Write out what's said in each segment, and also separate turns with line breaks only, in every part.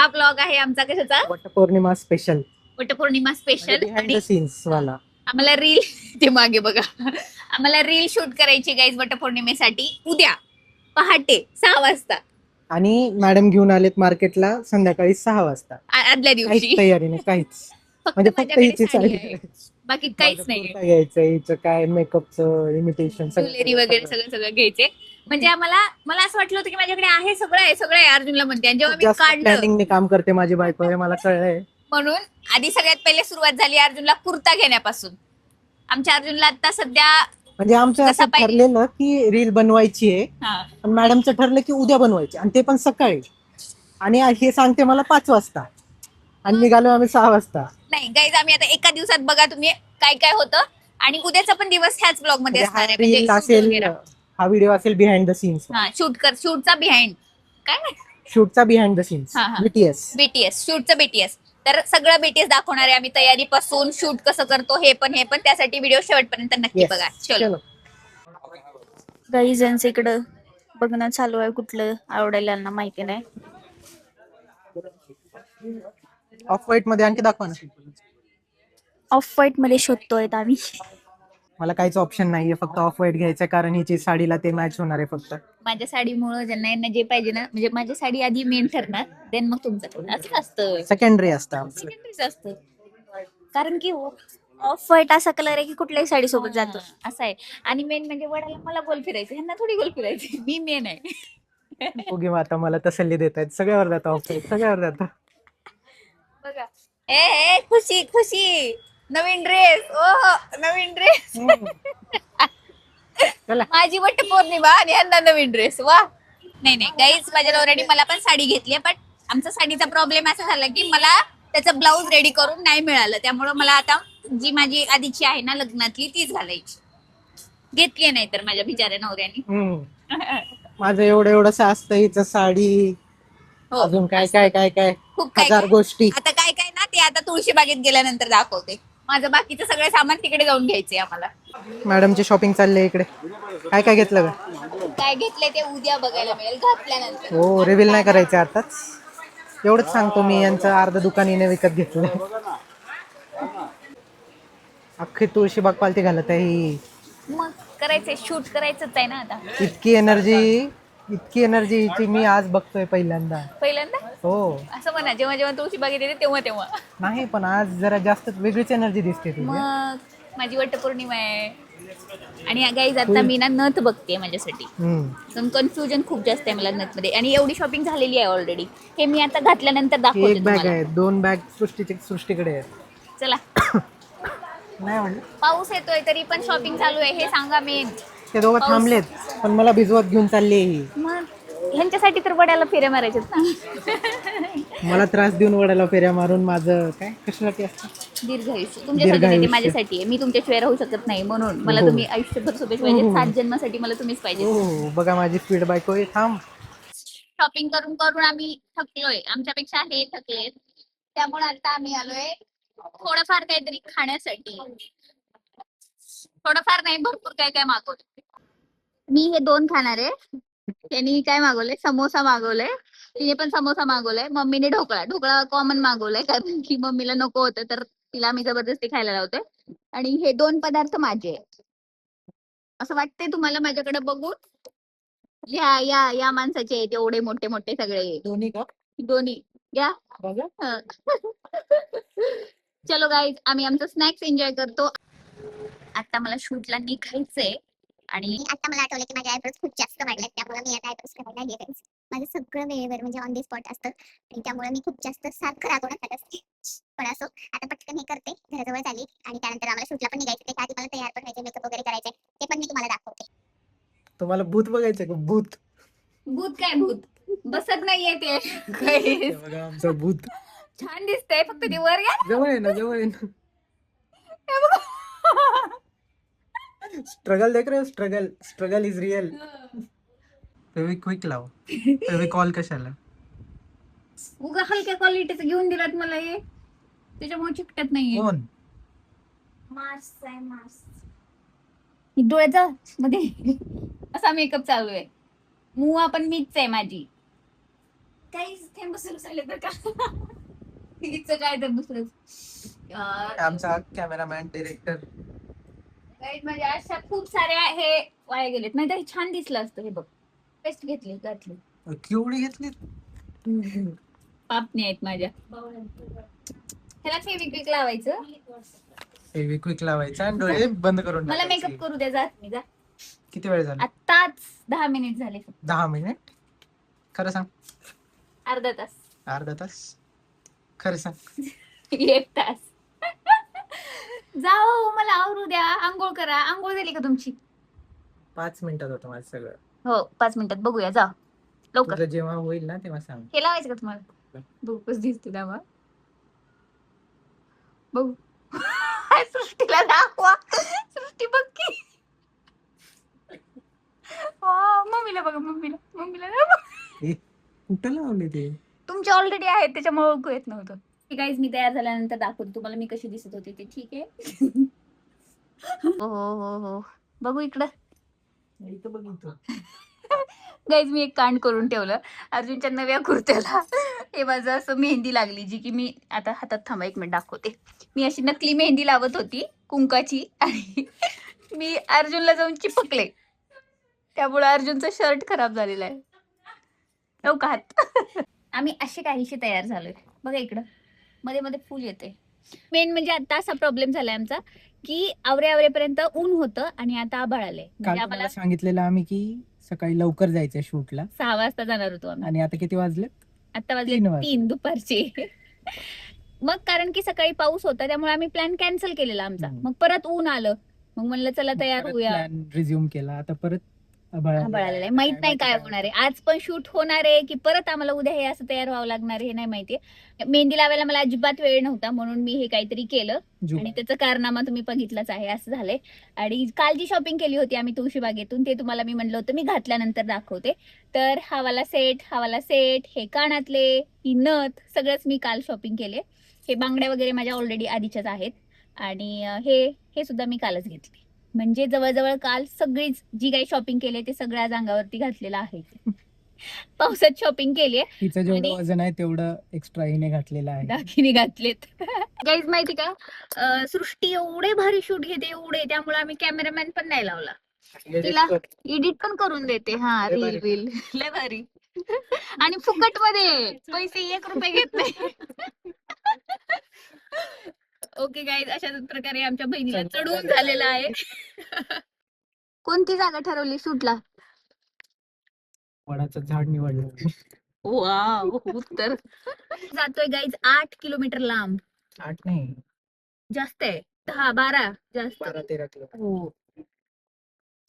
हा ब्लॉग आहे आमचा कशाचा,
Vatpournima special,
Vatpournima special.
Behind the scenes वाला.
आम्हाला रील ते मागे बघा, आम्हाला रील शूट करायची गाईज वटपौर्णिमेसाठी उद्या पहाटे 6 वाजता.
आणि मॅडम घेऊन आलेत मार्केटला संध्याकाळी 6 वाजता.
आदल्या
काहीच
दिवशी
तयारी नाही, काहीच.
फक्त
म्हणजे फक्त
माझ्याकडे
हिची
साडी
साडी
आहे, बाकी काहीच नाही.
कुर्ता घ्यायचं, हिचं काय मेकअपचं इमिटेशन
ज्वेलरी वगैरे सगळं सगळं घ्यायचे. म्हणजे मला असं वाटलं होतं की माझ्याकडे आहे, सगळं आहे अर्जुनला म्हणते. आणि जेव्हा
खूप
मी
जास्त
काढलं
प्लॅनिंगने काम करते माझी बायको, हे मला कळलंय.
म्हणून आधी सगळ्यात पहिले सुरुवात झाली अर्जुनला कुर्ता घेण्यापासून. आमच्या अर्जुनला आता सध्या
म्हणजे आमचं
जसा
असं
पाहिजे
ठरलेलं की रील बनवायची आहे,
हा
पण मॅडमचं ठरलं की उद्या बनवायची, आणि ते पण सकाळी. आणि हे सांगते मला 5 वाजता, आणि निघालो आम्ही 6 वाजता.
नाही गाईज, आम्ही आता एका दिवसात बघा तुम्ही काय काय होतं. आणि उद्याचा पण दिवस ह्याच ब्लॉग मध्ये
म्हणजे
असणार
हा
आहे, म्हणजे
रील
शूट
असेल,
वगैरे.
हा व्हिडिओ असेल बिहाइंड द सीन्स,
हा शूटचा बिहाइंड काय
शूटचा बिहाइंड द सीन्स,
हा हा
बीटीएस.
BTS, शूटचं BTS. तर सगळं बीटीएस दाखवणार आहे आम्ही, तयारीपासून शूट कसं करतो हे पण त्यासाठी व्हिडिओ शेवटपर्यंत नक्की बघा. चलो
गाईज यांचं इकडं बघणं चालू आहे, कुठलं आवडायला यांना माहिती नाही.
ऑफ व्हाईट मध्ये आणखी दाखवा ना.
ऑफ व्हाईट मध्ये शोधतोय आम्ही.
मला काहीच ऑप्शन नाहीये, फक्त ऑफ व्हाईट घ्यायचं, कारण हिची साडीला ते मॅच होणार आहे फक्त.
माझ्या साडीमुळे ज्यांना यांना जे पाहिजे ना, म्हणजे माझी साडी आधी मेन ठरणार, देन मग तुमचं. असं असतं,
सेकंडरी असतं.
सेकंडरीच असतं.
कारण की ऑफ व्हाईट असा कलर आहे की कुठल्याही साडी सोबत जातो.
असं आहे. आणि मेन म्हणजे वडाला मला गोल फिरायचं, ह्यांना थोडी गोल फिरायची, मी मेन आहे.
उगी आता मला तसल्ली देत आहेत, सगळ्यावर जातं ऑफ व्हाईट, सगळ्यावर जातं.
बघा ए खुशी खुशी, नवीन ड्रेस, ओ नवीन ड्रेस.
चला.
माझी वटपौर्णिमा आणि ह्यांना नवीन ड्रेस, वा. नाही गाईज, माझ्या नवऱ्याने मला पण साडी घेतली, पण आमचा साडीचा प्रॉब्लेम असा झाला की मला त्याचं ब्लाऊज रेडी करून नाही मिळालं. त्यामुळे मला आता जी माझी आधीची आहे ना लग्नातली, तीच घालायची. घेतली नाही तर माझ्या बिचाऱ्या नवऱ्याने.
माझं एवढंसं असतं, हिचं साडी,
हो,
अजून काय काय काय काय
खूप काय
हजार
काय.
गोष्टी.
आता काय काय ना ते आता तुळशी बागेत गेल्यानंतर दाखवते. माझं बाकीचं सगळं सामान तिकडे जाऊन घ्यायचंय आम्हाला.
मॅडमची शॉपिंग चालली इकडे. काय काय घेतलं का?
काय घेतलंय ते उद्या बघायला मिळेल घातल्यानंतर.
हो, रिव्हील नाही करायचं आताच. एवढंच सांगतो मी, यांचं अर्ध दुकानीने विकत घेतलं. अख्खी तुळशीबाग पालती घालत आहे ही.
मग करायचंय, शूट करायचंच आहे ना आता.
इतकी एनर्जी हिची मी आज बघतोय पहिल्यांदा. हो.
असं म्हणा, जेव्हा जेव्हा तुळशी बागेत येते तेव्हा
नाही, पण आज जरा जास्त वेगळीच एनर्जी दिसते तुझी.
मग माझी वटपौर्णिमा आहे. आणि गाईज आता मी ना नथ बघते माझ्यासाठी. पण कन्फ्युजन खूप जास्त आहे मला नथ मध्ये, आणि एवढी शॉपिंग झालेली आहे ऑलरेडी. हे मी आता घातल्यानंतर दाखवते
एक बॅग
तुम्हाला.
आहे, 2 बॅग सृष्टीकडे आहेत.
चला.
नाही म्हणलं,
पाऊस येतोय तरी पण शॉपिंग चालू आहे, हे सांगा मेन.
ते दोघं थांबलेत, पण मला भिजवत घेऊन चालली ही.
मग ह्यांच्यासाठी तर वड्याला फेऱ्या मारायच्यात ना.
मला त्रास देऊन वडाला फेऱ्या मारून माझं काय कशासाठी असतं?
दीर्घायुष्य तुमच्यासाठी नाही, ते माझ्यासाठी आहे. मी तुमच्याशिवाय राहू शकत नाही, म्हणून मला तुम्ही आयुष्यभर सोबत पाहिजे. 7 जन्मासाठी मला तुम्हीच पाहिजे.
हो, बघा माझी स्पीड बायको आहे. थांब.
शॉपिंग करून करून आम्ही थकलोय, आमच्यापेक्षा हे थकलेत. त्यामुळे आता आम्ही आलोय थोडंफार काहीतरी खाण्यासाठी. थोडंफार नाही, भरपूर काय काय मागवलं. मी हे 2 खाणार आहे. त्यांनी काय मागवलंय, समोसा मागवलाय. तिने पण समोसा मागवलाय. मम्मीने ढोकळा कॉमन मागवलाय, कारण की मम्मीला नको होतं, तर तिला मी जबरदस्ती खायला लावते. आणि हे 2 पदार्थ माझे आहेत. असं वाटतंय तुम्हाला माझ्याकडे बघून? या या या माणसाचे आहेत एवढे मोठे मोठे सगळे. दोन्ही घ्या. चलो गाईज, आम्ही आमचं स्नॅक्स एन्जॉय करतो. आता मला शूटला निघायचंय, आणि
आता मला आठवलं की माझे आयब्रोज खूप जास्त वाढलेत, त्यामुळे मी आता आयब्रोज करायला गेले. माझं सगळं वेळेवर म्हणजे ऑन दी स्पॉट असतं, आणि त्यामुळे मी खूप जास्त सारखं रागवणं खात असते. पण असो, आता पटकन हे करते, घराजवळ आली, आणि त्यानंतर आम्हाला शूटला पण निघायचं. ते आधी मला तयार पण व्हायचे, मेकअप वगैरे करायचे, ते पण मी तुम्हाला दाखवते.
तुम्हाला भूत बघायचं का? भूत
काय भूत बसत नाहीये ते.
हे बघा आमचं भूत.
छान दिसतंय, फक्त ते वर घ्या.
जवळ आहे ना. स्ट्रगल देख रहे हो? Struggle is real. क्विक लाव. कॉल कशाला?
उगा हलक्या क्वालिटीचं घेऊन दिलात मला, हे त्याच्यामुळे चिकटत नाहीये.
कोण?
मास्क आहे, मास्क डोळ्याचा मध्ये असा मेकअप चालू आहे. मुवा पण मीच आहे माझी. काही थेंब सुरू झाले बरं का. हिचं काय तर दुसरंच.
आमचा कॅमेरामॅन डिरेक्टर
गाईड म्हणजे अशा खूप साऱ्या हे वाया गेलेत, नाही तर छान दिसलं असतं. हे बघ पेस्ट घेतली घातली.
केवढी घेतली
पापणी आहेत माझ्या. ह्याला फेविक्विक लावायचं.
फेविक्विक लावायचा आणि डोळे बंद करून
मला
टाकायचे.
मेकअप करू द्या, जात मी जा.
किती वेळ झाला?
आत्ताच 10 मिनिट झाले फक्त.
10 मिनिट. खरं सांग.
अर्धा तास.
अर्धा तास. खरं सांग.
1 तास. जाओ, मला आवरू द्या. आंघोळ करा. आंघोळ झाली का तुमची?
5 मिनिटात होतं माझं सगळं.
हो 5 मिनिटात. बघूया, जा लवकर.
तुझं जेव्हा होईल ना तेव्हा सांग.
हे लावायचं का तुम्हाला? बघू कसं दिसते ना. मग बघू. सृष्टीला दाखवा. सृष्टी बघ की. मम्मीला बघा, मम्मीला दाखवा.
कुठं लावले ते?
तुमचे ऑलरेडी आहेत त्याच्यामुळे ओळखू येत नव्हतं. गाईज मी तयार झाल्यानंतर दाखवते तुम्हाला मी कशी दिसत होते ते. ठीक आहे. हो हो हो बघू इकडं.
इथं बघ इथं.
गाईज मी एक कांड करून ठेवलं अर्जुनच्या नव्या कुर्त्याला. हे माझं असं मेहंदी लागली, जी की मी आता हातात थांबा 1 मिनिट दाखवते. मी अशी नकली मेहंदी लावत होती कुंकाची आणि मी अर्जुनला जाऊन चिपकले. त्यामुळे अर्जुनचं शर्ट खराब झालेलं आहे. का हात. आम्ही असे काहीशी तयार झालोय. बघा इकडं मध्ये मध्ये फुल येते. मेन म्हणजे आता असा प्रॉब्लेम झालाय आमचा की आवरेपर्यंत ऊन होतं आणि आता आभाळ आले.
काल
म्हणजे आम्हाला
तुम्हाला सांगितलेलं आम्ही की सकाळी लवकर जायचं शूटला
6 वाजता जाणार होतो आम्ही.
आणि आता किती वाजले?
आता वाजले
3 वाजले.
3 दुपारचे. मग कारण की सकाळी पाऊस होता त्यामुळे आम्ही प्लॅन कॅन्सल केलेला आमचा. मग परत ऊन आलं. मग म्हणलं चला तयार होऊया.
प्लॅन रिझ्यूम केला. आता परत आभाळ
आभाळ आलेलं आहे. माहित नाही काय होणार आहे. आज पण शूट होणार आहे की परत आम्हाला उद्या हे असं तयार व्हावं लागणार हे नाही माहितीये. मेहंदी लावायला मला अजिबात वेळ नव्हता म्हणून मी हे काहीतरी केलं आणि त्याचं कारनामा तुम्ही बघितलंच आहे. असं झालंय. आणि काल जी शॉपिंग केली होती आम्ही तुळशीबागेतून ते तुम्हाला मी म्हणलं होतं मी घातल्यानंतर दाखवते. तर हा वाला सेट, हे कानातले, ही नथ सगळंच मी काल शॉपिंग केले. हे बांगड्या वगैरे माझ्या ऑलरेडी आधीच्याच आहेत आणि हे सुद्धा मी कालच घेतले. म्हणजे जवळजवळ काल सगळीच जी काही शॉपिंग केली ते सगळ्या आज अंगावरती घातलेलं आहे. पावसात शॉपिंग केली.
तिचं जेवढं वजन आहे तेवढं एक्स्ट्रा हिने घातलेलं आहे.
दाखिनी घातलेत. गाईज माहिती का सृष्टी एवढे भारी शूट घेते एवढे, त्यामुळे आम्ही कॅमेरामॅन पण नाही लावला. तिला एडिट पण करून देते. हा रील लय भारी. आणि फुकट मध्ये पैसे 1 रुपये घेत नाही. ओके गाईज अशा प्रकारे आमच्या बहिणीला चढवून झालेला आहे. कोणती जागा ठरवली शूटला?
वडाचं झाड निवडलं.
वाव उत्तर. जातोय गाईज 8 किलोमीटर लांब.
8 नाही
जास्त आहे. 10-12 जास्त.
12-13 किलो.
हो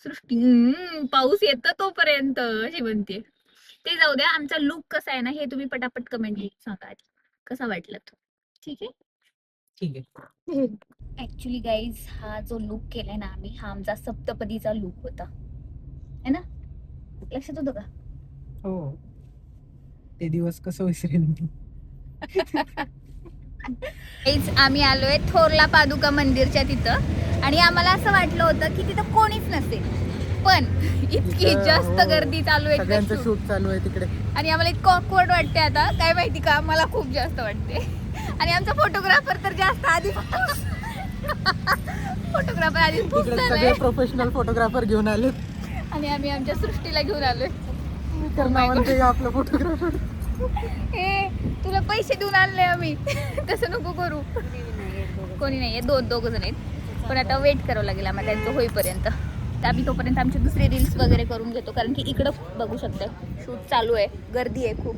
सृष्टी पाऊस येतो तोपर्यंत अशी म्हणते. ते जाऊ द्या. आमचा लुक कसा आहे ना हे तुम्ही पटापट कमेंट सांगा आधी. कसा वाटला तो? ठीक आहे. ऍक्च्युली गाईज हा जो लुक केलाय ना आम्ही हा आमचा सप्तपदीचा लुक होता है ना. लक्षात होतं का?
हो. ते दिवस कसं विसरेल मी.
आम्ही आलोय थोरला पादुका मंदिरच्या तिथं आणि आम्हाला असं वाटलं होतं की तिथं कोणीच नसेल, पण इतकी जास्त गर्दी चालू आहे.
सगळ्यांचं शूट चालू आहे तिकडे
आणि आम्हाला इतकं ऑकवर्ड वाटते आता काय माहिती का. मला खूप जास्त वाटते. आणि आमचा फोटोग्राफर तर जास्त आधी फोटोग्राफर आधी
सगळे प्रोफेशनल फोटोग्राफर घेऊन आले
आणि आम्ही आमच्या सृष्टीला घेऊन आलोय.
आपलं फोटोग्राफर
ए तुला पैसे देऊन आणले आम्ही. तसं नको करू. कोणी नाहीये. 2 जण आहेत पण आता वेट करावं लागेल आम्हाला त्यांचं होईपर्यंत. तर आम्ही तोपर्यंत आमचे दुसरे रील्स वगैरे करून घेतो कारण की इकडं बघू शकता शूट चालू आहे. गर्दी आहे खूप.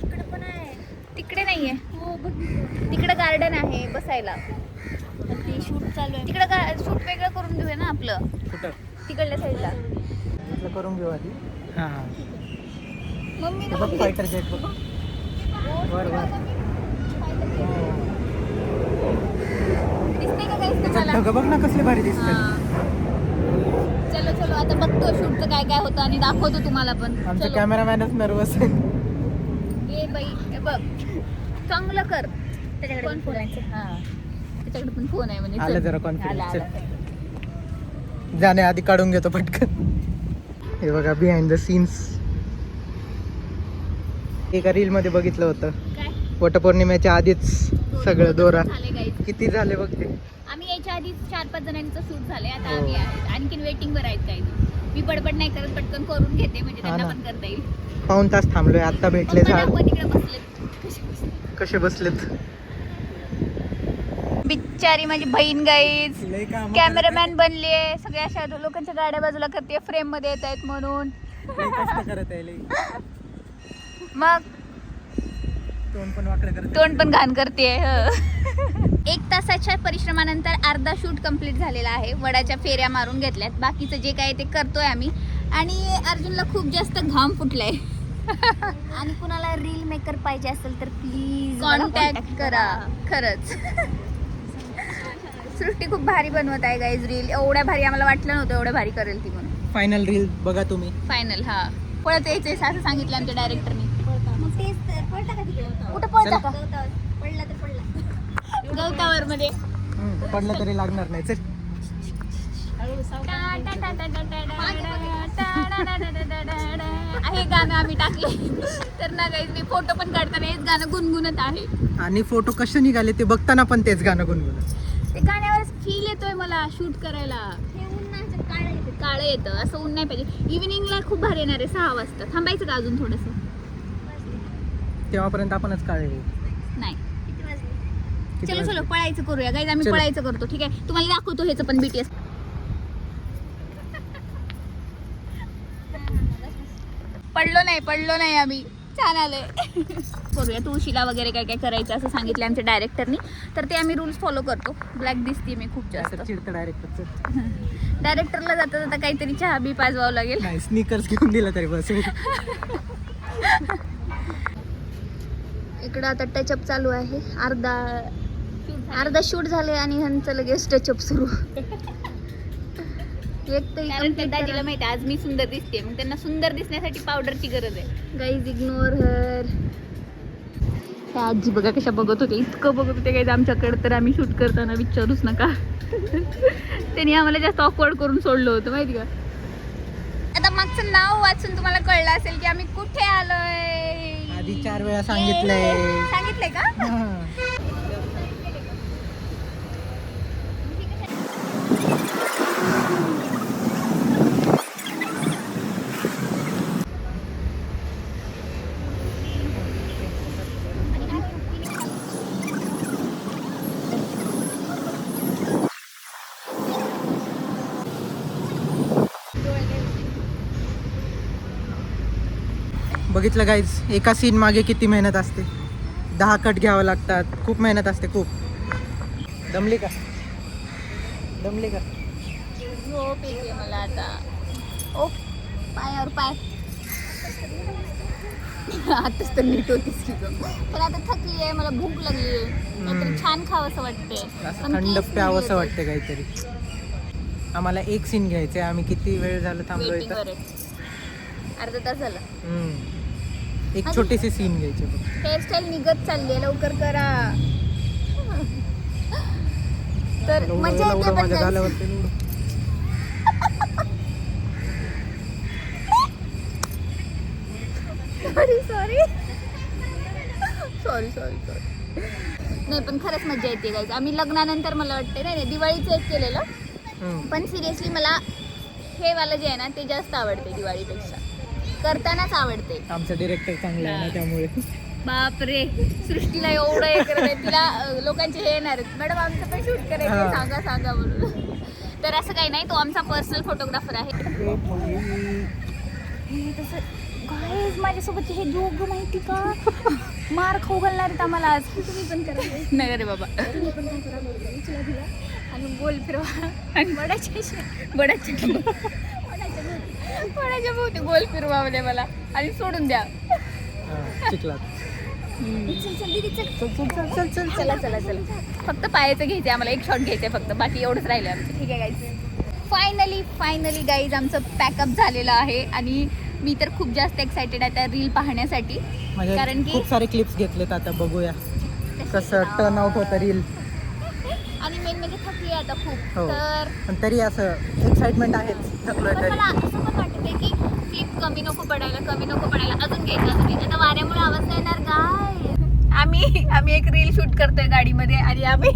तिकडे पण आहे.
तिकडे नाहीये. तिकडे गार्डन आहे बसायला.
ते शूट चालू आहे.
तिकडे शूट वेगळं करून घेऊया ना आपलं.
कुठं
तिकडल्या साईडला
करून घेऊ आधी. हा
मम्मी
बघ फायटर जेट बघ.
दिसते का काहीच तुम्हाला?
बघ ना कसले भारी दिसतात.
चलो आता बघतो शूटचं काय काय होतं आणि दाखवतो तुम्हाला पण.
आमचा कॅमेरामॅनच नर्वस आहे.
ए बाई हे बघ चांगलं कर. त्याच्याकडे पण फोन आहे. हा त्याच्याकडे पण फोन आहे म्हणजे
आलं जरा कॉन्फिडन्स. जाण्याआधी काढून घेतो पटकन. हे बघा बिहाइंड द सीन्स. एका रील मध्ये बघितलं होतं
काय
वटपौर्णिमेच्या आधीच सगळं दोरा
झाले गाईज.
किती झाले बघ ते.
आम्ही याच्या आधी 4-5 जणांचं शूट झालंय. आता
हो.
आम्ही आणखीन वेटिंग वर आहेत काही. मी बडबड नाही करत, पटकन करून घेते म्हणजे
हा
त्यांना
ना.
पण करता येईल.
पाऊण तास थांबलोय आता भेटले
पप्पा
झाड.
दाखवा तिकडे बसलेत. कसे बसलेत.
कसे बसलेत.
बिचारी माझी बहीण गाईज कॅमेरामॅन बनलीये. सगळ्या अशा लोकांच्या गाड्या बाजूला करते, फ्रेम मध्ये येत आहेत म्हणून.
करत आहे
मग
तोंड पण वाकडं करत
तोंड पण घाण करते. 1 तासाच्या परिश्रमानंतर अर्धा शूट कंप्लीट झालेला आहे. वडाच्या फेऱ्या मारून घेतल्यात. बाकीचं जे काय ते करतोय आम्ही. आणि अर्जुनला खूप जास्त घाम फुटलाय.
आणि कुणाला रील मेकर पाहिजे असेल तर प्लीज
कॉन्टॅक्ट करा. खरंच सृष्टी खूप भारी बनवत आहे गाईज रील. एवढ्या भारी आम्हाला वाटलं नव्हतं एवढ्या भारी करेल ती म्हणून.
फायनल रील बघा तुम्ही.
फायनल. हा पळत यायचंय असं सांगितलं आमच्या डायरेक्टरनी.
पडला का तिकडे
कुठं पळता का?
पडला तर पडला.
गवतावर मध्ये
पडलं तरी लागणार नाही. चल
हे गाणं आम्ही टाकले तर ना गाईज मी फोटो पण काढताना हेच गाणं गुणगुणत आहे.
आणि फोटो कसे निघाले ते बघताना पण तेच गाणं गुणगुण.
ते गाण्यावरच फील येतोय मला शूट करायला.
हे उन्हाचं काळं येते.
काळं येतं असं ऊन नाही पाहिजे. इव्हिनिंगला खूप भारी येणार आहे 6 वाजता. थांबायचं का अजून थोडंसं?
तेव्हापर्यंत आपणच काळे होऊ.
नाही.
किती वाजले?
किती
चलो
वाजले?
चलो पळायचं करूया गाईज. आम्ही
चलो.
पळायचं करतो. ठीक आहे तुम्हाला दाखवतो ह्याचं पण BTS. पडलो नाही आम्ही. छान आलंय. करूया तुळशीला वगैरे काय काय करायचं असं सांगितलं आमच्या डायरेक्टरनी. तर ते आम्ही रूल्स फॉलो करतो. ब्लॅक दिसते मी खूप जास्त.
असं चिडतं डायरेक्ट.
डायरेक्टरला जाता जाता काहीतरी चहा बी पाजवावं लागेल.
नाही स्नीकर्स घेऊन दिला तरी बस.
इकडं आता टचअप चालू आहे. अर्धा शूट झाले आणि ह्यांचं लगेच टचअप सुरू. एक तरी दाजीला माहिती आज मी सुंदर दिसते, मग त्यांना सुंदर दिसण्यासाठी पावडरची गरज आहे. Guys ignore her. त्या आजी बघा कशा बघत होते, इतकं बघत होते गाईज आमच्याकडे. तर आम्ही शूट करताना विचारूच नका. त्यांनी आम्हाला जास्त ऑकवर्ड करून सोडलं होतं माहिती का. आता मागचं नाव वाचून तुम्हाला कळलं असेल की आम्ही कुठे आलोय.
आधी 4 वेळा सांगितलंय.
सांगितलंय का?
हा. बघितलं गाईज एका सीन मागे किती मेहनत असते. 10 कट घ्यावं लागतात. खूप मेहनत असते खूप. दमली का?
झोप येते मला आता. ओ पायावर पाय. आताच तर नीट होतीस की गं. पण आता थकली आहे, मला भूक लागली आहे. काहीतरी छान खावंसं वाटते.
असं थंड प्यावंसं वाटतं काहीतरी. आम्हाला एक सीन घ्यायचंय. आम्ही किती वेळ झालं थांबलोय तर.
अर्धा तास झाला.
एक छोटीशी सीन घ्यायची बघ.
हेअरस्टाईल निघत चालली आहे, लवकर करा. तर मजा येते पण सॉरी. नाही पण खरंच मजा येते गाईज. आम्ही लग्नानंतर मला वाटते नाही दिवाळीचं एक केलेलं. पण सिरियसली मला हे वाला जे आहे ना ते जास्त आवडते दिवाळीपेक्षा. करतानाच आवडते.
आमचा डिरेक्टर चांगला आहे ना त्यामुळे.
बापरे सृष्टीला एवढं हे करत आहे. तिला लोकांचे हे येणार आहेत मॅडम आमचं पण शूट करायचं सांगा म्हणून. तर असं काही नाही, तो आमचा पर्सनल फोटोग्राफर आहे. गाईज माझ्यासोबत हे दोघं माहिती का मार खाऊ घालणार आहेत आम्हाला आज. तुम्ही पण करा. नाही रे बाबा. तुम्ही पण काय करा आणि गोल फिरवा आणि वडाच्या भोवती गोल फिरवावले मला आणि सोडून द्या.
चिखलात.
चला फक्त पायाचं घ्यायचंय आम्हाला. एक शॉट घ्यायचंय फक्त. बाकी एवढंच राहिलं आमचं. ठीक आहे गाईज. फायनली गाईज आमचं पॅकअप झालेलं आहे. आणि मी तर खूप जास्त एक्सायटेड आहे त्या रील पाहण्यासाठी. कारण की
खूप सारे क्लिप्स घेतलेत. आता बघूया कसं टर्न आउट होतं रील.
आणि मेन म्हणजे थकली आता खूप.
हो.
तर
पण तरी असं एक्साइटमेंट आहेच. थकलोय
पण
तरी.
मला असं पण वाटतंय की स्लिप कमी नको पडायला अजून घ्यायचं आता वाऱ्यामुळे आवाज नाही येणार काय. आम्ही एक रील शूट करतोय गाडीमध्ये आणि आम्ही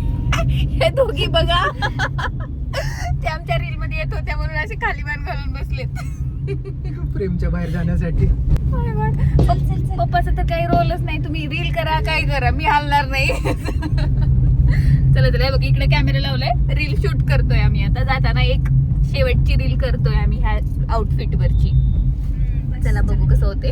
हे दोघी बघा ते आमच्या रील मध्ये येत होत्या म्हणून असे खाली मान घालून बसलेत
प्रेमच्या बाहेर जाण्यासाठी.
पप्पाचा तर काही रोलच नाही. तुम्ही रील करा काय करा मी हलणार नाही. चला चला बघ इकडे कॅमेरा लावलाय रील शूट करतोय आम्ही आता जाताना एक शेवटची रील करतोय आम्ही ह्या आउटफिट वरची. चला बघू कसं होते.